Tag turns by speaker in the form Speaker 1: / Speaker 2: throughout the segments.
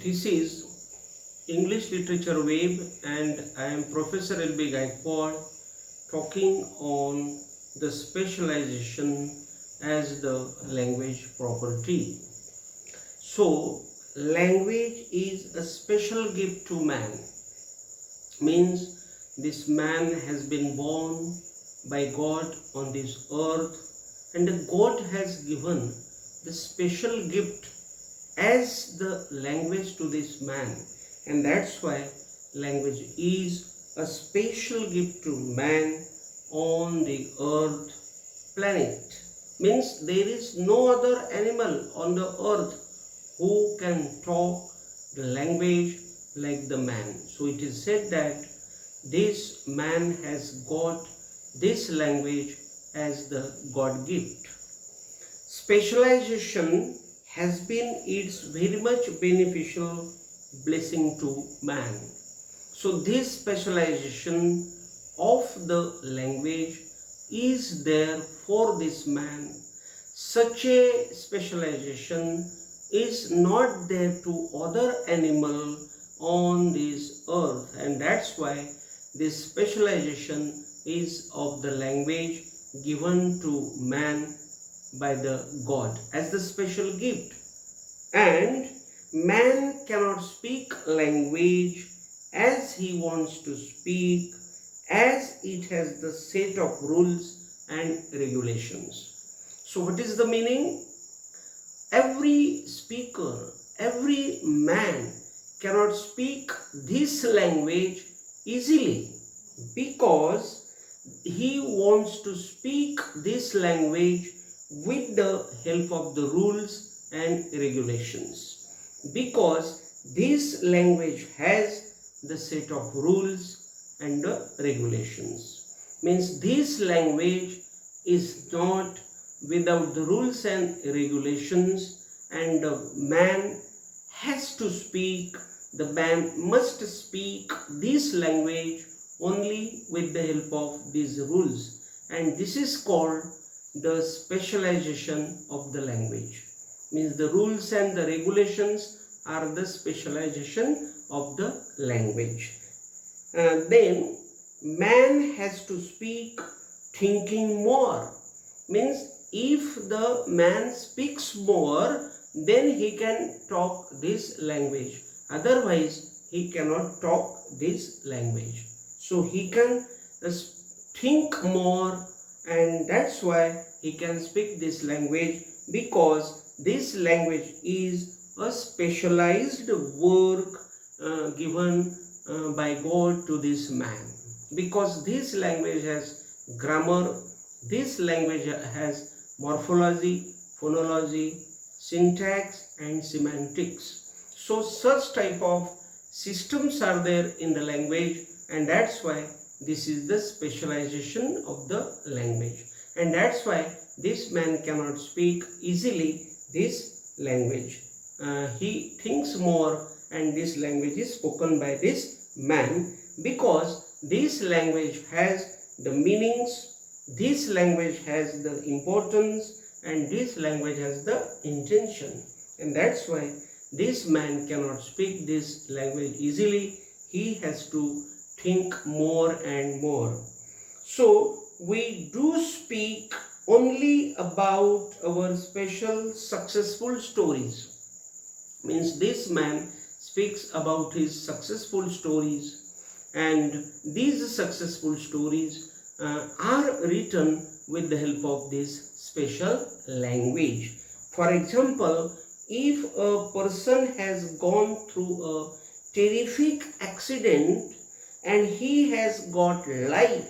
Speaker 1: This is English Literature Web and I am Prof.L.B. Gayakawad talking on the specialization as the language property. So, language is a special gift to man. Means this man has been born by God on this earth and God has given the special gift as the language to this man, and that's why language is a special gift to man on the earth planet. Means there is no other animal on the earth who can talk the language like the man. So it is said that this man has got this language as the God gift. Specialization has been its very much beneficial blessing to man. So this specialization of the language is there for this man. Such a specialization is not there to other animal on this earth, and that's why this specialization is of the language given to man by the God as the special gift. And man cannot speak language as he wants to speak, as it has the set of rules and regulations. So what is the meaning? Every speaker, every man cannot speak this language easily because he wants to speak this language with the help of the rules and regulations, because this language has the set of rules and the regulations. Means this language is not without the rules and regulations, and man has to speak, the man must speak this language only with the help of these rules, and this is called the specialization of the language. Means the rules and the regulations are the specialization of the language. Then man has to speak thinking more. Means if the man speaks more, then he can talk this language. Otherwise, he cannot talk this language. So he can think more, and that's why he can speak this language, because this language is a specialized work given by God to this man. Because this language has grammar, this language has morphology, phonology, syntax and semantics. So such type of systems are there in the language, and that's why this is the specialization of the language, and that's why this man cannot speak easily this language. He thinks more, and this language is spoken by this man, because this language has the meanings, this language has the importance, and this language has the intention, and that's why this man cannot speak this language easily. He has to think more and more. So we do speak only about our special successful stories. Means this man speaks about his successful stories, and these successful stories are written with the help of this special language. For example, if a person has gone through a terrific accident and he has got life,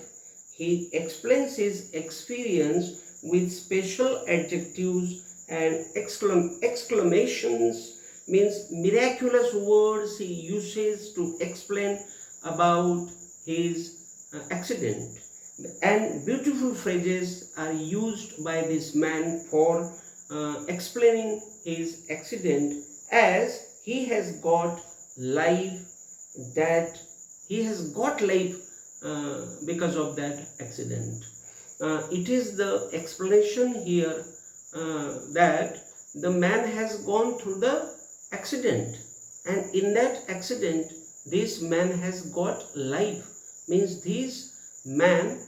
Speaker 1: he explains his experience with special adjectives and exclamations. Means miraculous words he uses to explain about his accident, and beautiful phrases are used by this man for explaining his accident, as he has got life, that he has got life because of that accident. It is the explanation here that the man has gone through the accident, and in that accident this man has got life, means this man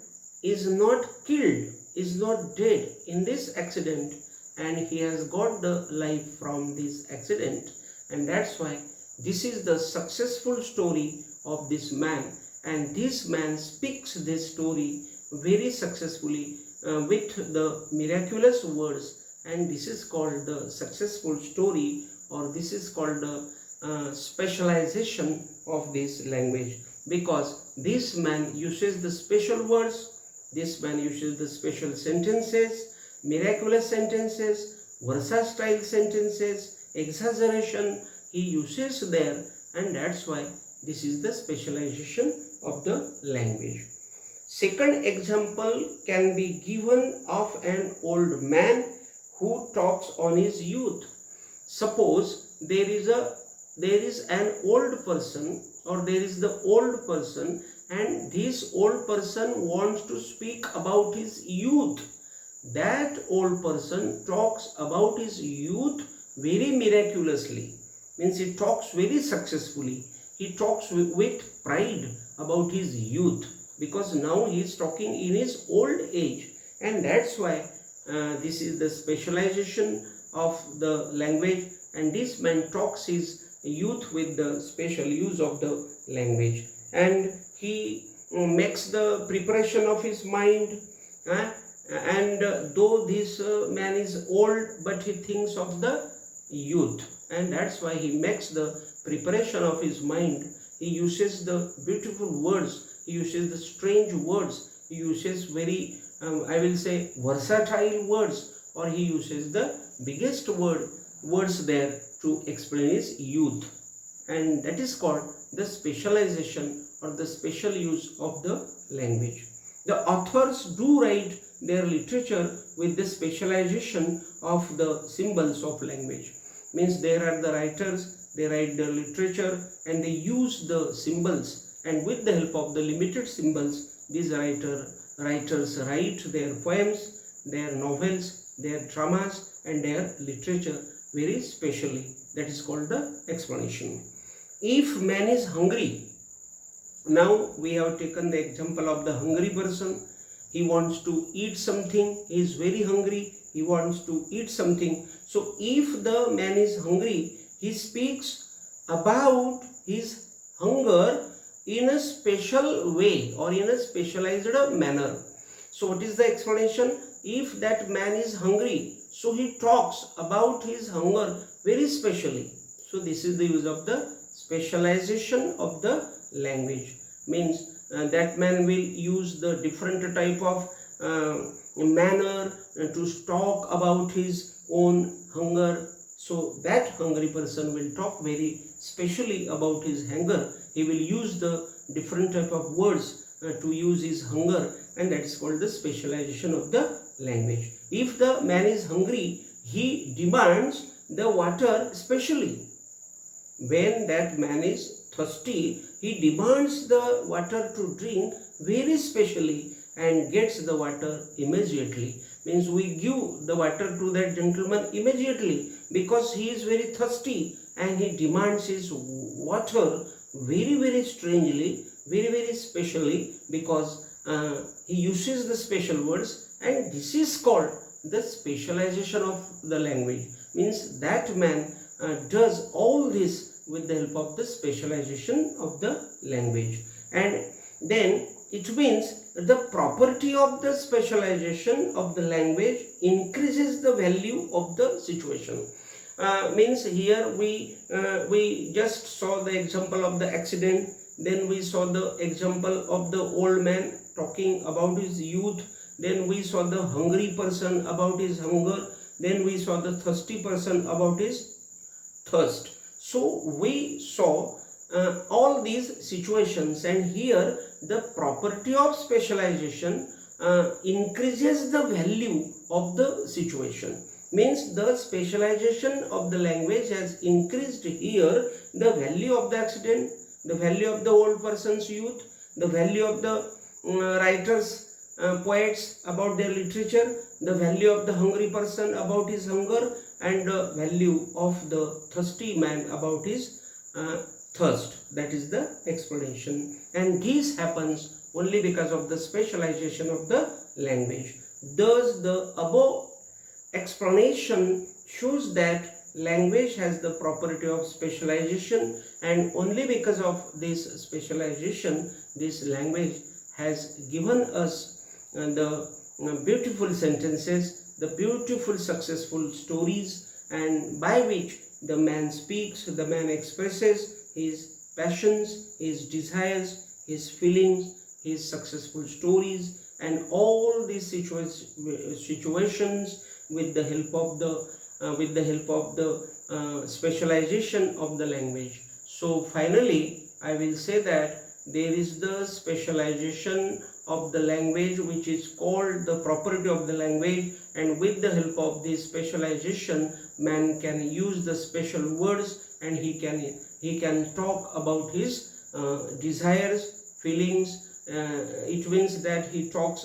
Speaker 1: is not killed, is not dead in this accident, and he has got the life from this accident. And that's why this is the successful story of this man, and this man speaks this story very successfully with the miraculous words, and this is called the successful story, or this is called the specialization of this language, because this man uses the special words, this man uses the special sentences, miraculous sentences, versatile sentences, exaggeration he uses there, and that's why this is the specialization of the language. Second example can be given of an old man who talks on his youth. Suppose there is an old person, or there is the old person, and this old person wants to speak about his youth. That old person talks about his youth very miraculously, means he talks very successfully, he talks with pride about his youth, because now he is talking in his old age, and that's why this is the specialization of the language, and this man talks his youth with the special use of the language, and he makes the preparation of his mind, and though this man is old, but he thinks of the youth, and that's why he makes the preparation of his mind. He uses the beautiful words, he uses the strange words, he uses very I will say versatile words, or he uses the biggest words there to explain his youth, and that is called the specialization or the special use of the language. The authors do write their literature with the specialization of the symbols of language, means there are the writers, they write the literature and they use the symbols, and with the help of the limited symbols these writers write their poems, their novels, their dramas and their literature very specially. That is called the explanation. If man is hungry, now we have taken the example of the hungry person. He wants to eat something, he is very hungry, he wants to eat something. So if the man is hungry, he speaks about his hunger in a special way or in a specialized manner. So what is the explanation? If that man is hungry, so he talks about his hunger very specially. So this is the use of the specialization of the language, means that man will use the different type of manner to talk about his own hunger. So that hungry person will talk very specially about his hunger. He will use the different type of words to use his hunger, and that is called the specialization of the language. If the man is hungry, he demands the water specially. When that man is thirsty, he demands the water to drink very specially and gets the water immediately. Means we give the water to that gentleman immediately because he is very thirsty and he demands his water very strangely, very specially, because he uses the special words, and this is called the specialization of the language. Means that man does all this with the help of the specialization of the language, and then it means the property of the specialization of the language increases the value of the situation. Means here we just saw the example of the accident, then we saw the example of the old man talking about his youth, then we saw the hungry person about his hunger, then we saw the thirsty person about his thirst. So we saw all these situations, and here the property of specialization increases the value of the situation. Means the specialization of the language has increased here the value of the accident, the value of the old person's youth, the value of the writers, poets about their literature, the value of the hungry person about his hunger, and the value of the thirsty man about his thirst. That is the explanation, and this happens only because of the specialization of the language. Thus the above explanation shows that language has the property of specialization, and only because of this specialization this language has given us the beautiful sentences, the beautiful successful stories, and by which the man speaks, the man expresses his passions, his desires, his feelings, his successful stories, and all these situations with the help of the specialization of the language. So finally I will say that there is the specialization of the language which is called the property of the language, and with the help of this specialization man can use the special words, and he can talk about his desires, feelings. It means that he talks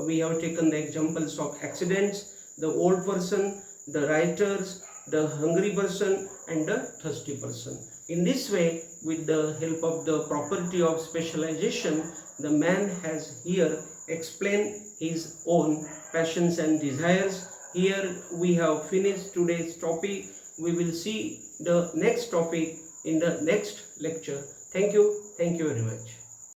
Speaker 1: we have taken the examples of accidents, the old person, the writers, the hungry person, and the thirsty person. In this way, with the help of the property of specialization, the man has here explained his own passions and desires. Here we have finished today's topic. We will see the next topic in the next lecture. Thank you very much.